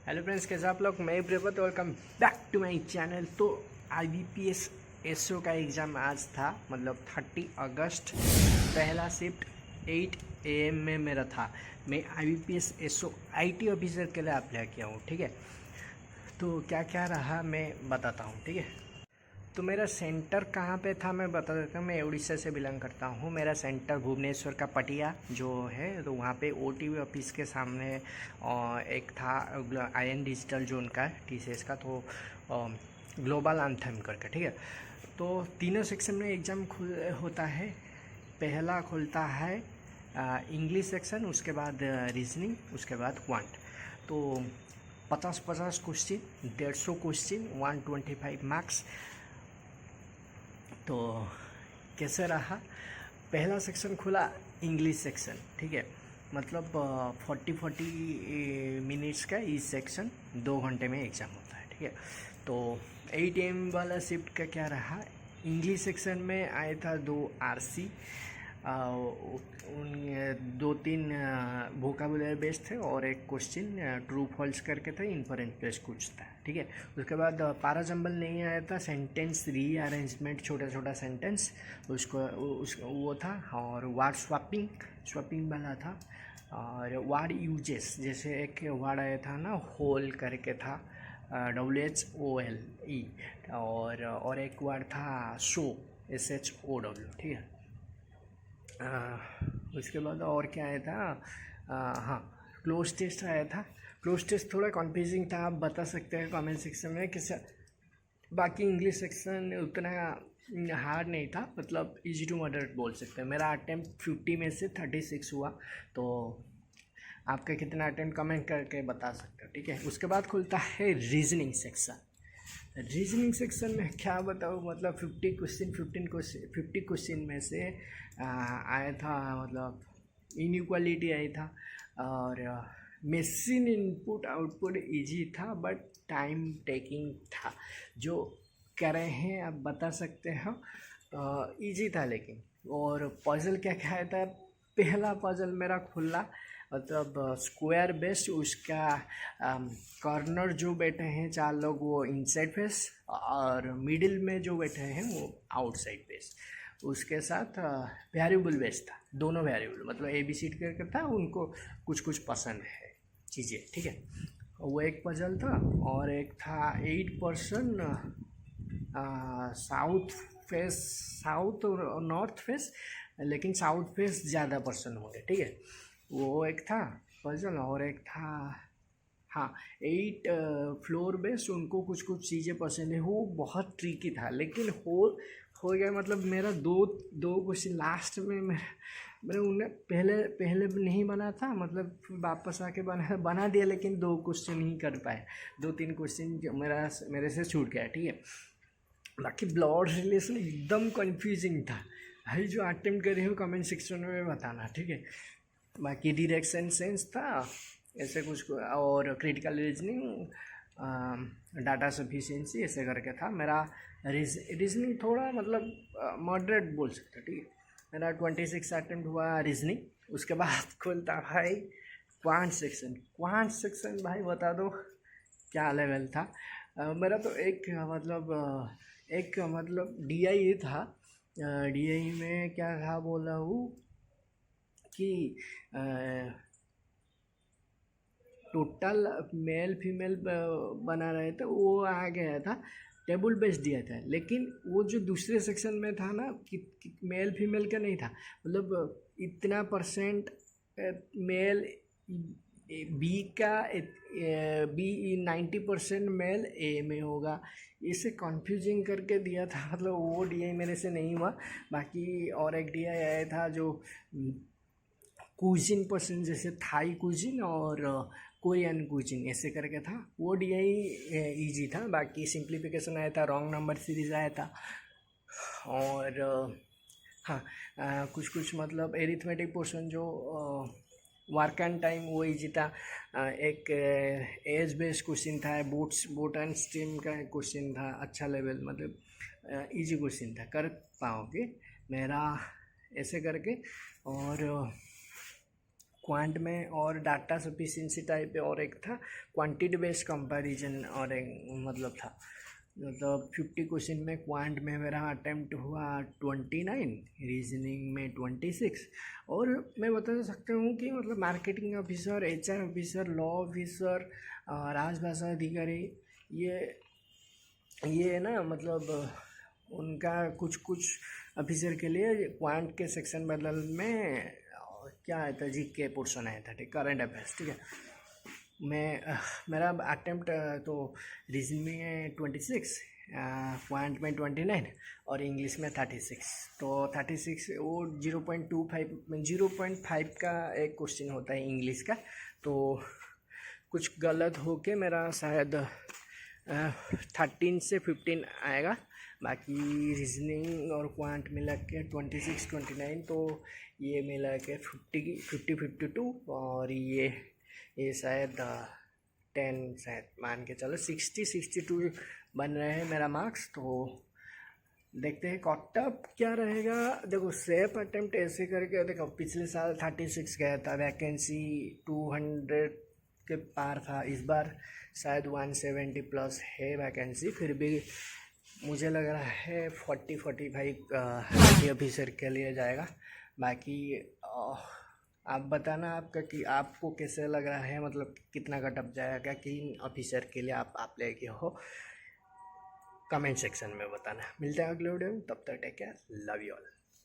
Hello friends, कैसे आप लोग। मैं प्रेमत, welcome back to my channel. तो IBPS SO का एग्ज़ाम आज था, मतलब 30 अगस्त। पहला शिफ्ट 8 AM में मेरा था। मैं IBPS SO IT ऑफिसर के लिए अप्लाई किया हूँ, ठीक है। तो क्या क्या रहा मैं बताता हूँ, ठीक है। तो मेरा सेंटर कहाँ पे था मैं बता देता हूँ। मैं उड़ीसा से बिलोंग करता हूँ। मेरा सेंटर भुवनेश्वर का पटिया जो है, तो वहाँ पे OTV ऑफिस के सामने एक था IN डिजिटल जोन का TCS का, तो ग्लोबल एंथम करके, ठीक है। तो तीनों सेक्शन में एग्ज़ाम होता है। पहला खुलता है इंग्लिश सेक्शन, उसके बाद रीजनिंग, उसके बाद क्वांट। तो 50 क्वेश्चन, 150 क्वेश्चन, 125 मार्क्स। तो कैसे रहा। पहला सेक्शन खुला इंग्लिश सेक्शन, ठीक है। मतलब 40 मिनट्स का इस सेक्शन, 2 घंटे में एग्ज़ाम होता है, ठीक है। तो 8 AM वाला शिफ्ट का क्या रहा। इंग्लिश सेक्शन में आया था 2 RC, उन 2-3 वोकाबुलरी बेस्ड थे और एक क्वेश्चन ट्रू फॉल्स करके था, इन्फरेंस बेस्ड कुछ था, ठीक है। उसके बाद पारा जंबल नहीं आया था, सेंटेंस रीअरेंजमेंट, छोटा छोटा सेंटेंस वो था। और वर्ड स्वैपिंग वाला था। और वर्ड यूजेस, जैसे एक वर्ड आया था ना, होल करके था, WHOLE। और एक वर्ड था शो, SHOW, ठीक है। उसके बाद और क्या आया था। हाँ, क्लोज टेस्ट आया था। क्लोज टेस्ट थोड़ा कन्फ्यूजिंग था, आप बता सकते हैं कमेंट सेक्शन में कैसे। बाकी इंग्लिश सेक्शन उतना हार्ड नहीं था, मतलब इजी टू मॉडरेट बोल सकते हैं। मेरा अटेम्प्ट 50 में से 36 हुआ। तो आपका कितना अटेम्प्ट कमेंट करके बता सकते हो, ठीक है। उसके बाद खुलता है रीजनिंग सेक्शन। रीजनिंग सेक्शन में क्या बताऊँ, मतलब 50 क्वेश्चन में से आया था, मतलब इनइक्वालिटी आई था। और मशीन इनपुट आउटपुट इजी था, बट टाइम टेकिंग था। जो कह रहे हैं आप बता सकते हो, इजी था लेकिन। और पजल क्या क्या आया था। पहला पजल मेरा खुला, मतलब स्क्वायर बेस्ड, उसका कॉर्नर जो बैठे हैं 4 लोग वो इनसाइड फेस, और मिडिल में जो बैठे हैं वो आउटसाइड फेस। उसके साथ वेरिएबल बेस्ड था, दोनों वेरिएबल, मतलब ABCD करके था। उनको कुछ कुछ पसंद है चीज़ें, ठीक है। वो एक पजल था। और एक था 8% साउथ फेस, साउथ और नॉर्थ फेस, लेकिन साउथ फेस ज़्यादा पर्सन होंगे, ठीक है। वो एक था पजल। और एक था, हाँ, 8 फ्लोर बेस्ड, उनको कुछ कुछ चीज़ें पसंद है। वो बहुत ट्रिकी था, लेकिन हो गया। मतलब मेरा दो क्वेश्चन लास्ट में मैंने उन्हें पहले नहीं बना था, मतलब वापस आके बना दिया, लेकिन 2 क्वेश्चन ही कर पाए। 2-3 क्वेश्चन मेरे से छूट गया, ठीक है। बाकी ब्लड रिलेशन एकदम कंफ्यूजिंग था भाई। जो अटेम्प्ट करे हो कमेंट सेक्शन में बताना, ठीक है। बाकी डायरेक्शन सेंस था, ऐसे कुछ। और क्रिटिकल रीजनिंग, डाटा सफिशिएंसी, ऐसे करके था मेरा। रीजनिंग थोड़ा मतलब मॉडरेट बोल सकते, ठीक है। मेरा 26 अटेम्प्ट हुआ रीजनिंग। उसके बाद खुलता भाई क्वांट सेक्शन भाई बता दो क्या लेवल था। मेरा तो एक मतलब DI था। DI में क्या था बोला हूँ कि टोटल मेल फीमेल बना रहे थे, वो आ गया था, टेबल बेस्ड दिया था। लेकिन वो जो दूसरे सेक्शन में था ना, कि मेल फीमेल का नहीं था, मतलब इतना percent male B 90% male A में होगा। इसे कंफ्यूजिंग करके दिया था, मतलब वो DI मेरे से नहीं हुआ। बाकी और एक DI आया था जो कुजिन पर्सन, जैसे थाई कुजिन और कोरियन कुजिन, ऐसे करके था। वो DI इजी था। बाकी सिंप्लीफिकेशन आया था, रॉन्ग नंबर सीरीज आया था। और हाँ, कुछ मतलब एरिथमेटिक पोर्शन जो वर्क एंड टाइम, वो इजी था। एक एज बेस्ड क्वेश्चन था, बोट एंड स्ट्रीम का क्वेश्चन था, अच्छा लेवल, मतलब इजी क्वेश्चन था, कर पाओगे मेरा, ऐसे करके। और क्वांट में, और डाटा सफिशिएंसी टाइप पे, और एक था क्वांटिटी बेस्ड कंपैरिजन, और एक मतलब था, मतलब 50 क्वेश्चन में क्वांट में मेरा अटेम्प्ट हुआ 29, रीजनिंग में 26। और मैं बता सकता हूँ कि मतलब marketing officer, HR officer, law officer, राजभाषा अधिकारी, ये ना मतलब उनका कुछ कुछ ऑफिसर के लिए क्वांट के सेक्शन बदल में क्या आया था, GK पोर्शन आया था, ठीक, करंट अफेयर्स, ठीक है। मेरा अटेम्प्ट तो रीजनिंग में 26, क्वांट में 29 और इंग्लिश में 36। तो 36 वो 0.5 का एक क्वेश्चन होता है इंग्लिश का, तो कुछ गलत होके मेरा शायद 13 से 15 आएगा। बाकी रीजनिंग और क्वांट मिला के 26, 29, तो ये मिला के 50, 52, और ये शायद 10, शायद मान के चलो 60, 62 बन रहे हैं मेरा मार्क्स। तो देखते हैं कटअप क्या रहेगा। देखो सेफ अटेम्प्ट ऐसे करके, देखो पिछले साल 36 गया था, वैकेंसी 200 के पार था, इस बार शायद 170 प्लस है वैकेंसी, फिर भी मुझे लग रहा है 40-45 ऑफिसर के लिए जाएगा। बाकी आप बताना आपका कि आपको कैसे लग रहा है, मतलब कितना कटअप जाएगा, किन ऑफिसर के लिए आप अप्लाई किए हो, कमेंट सेक्शन में बताना। मिलते हैं अगले वीडियो में, तब तक take care, love you all.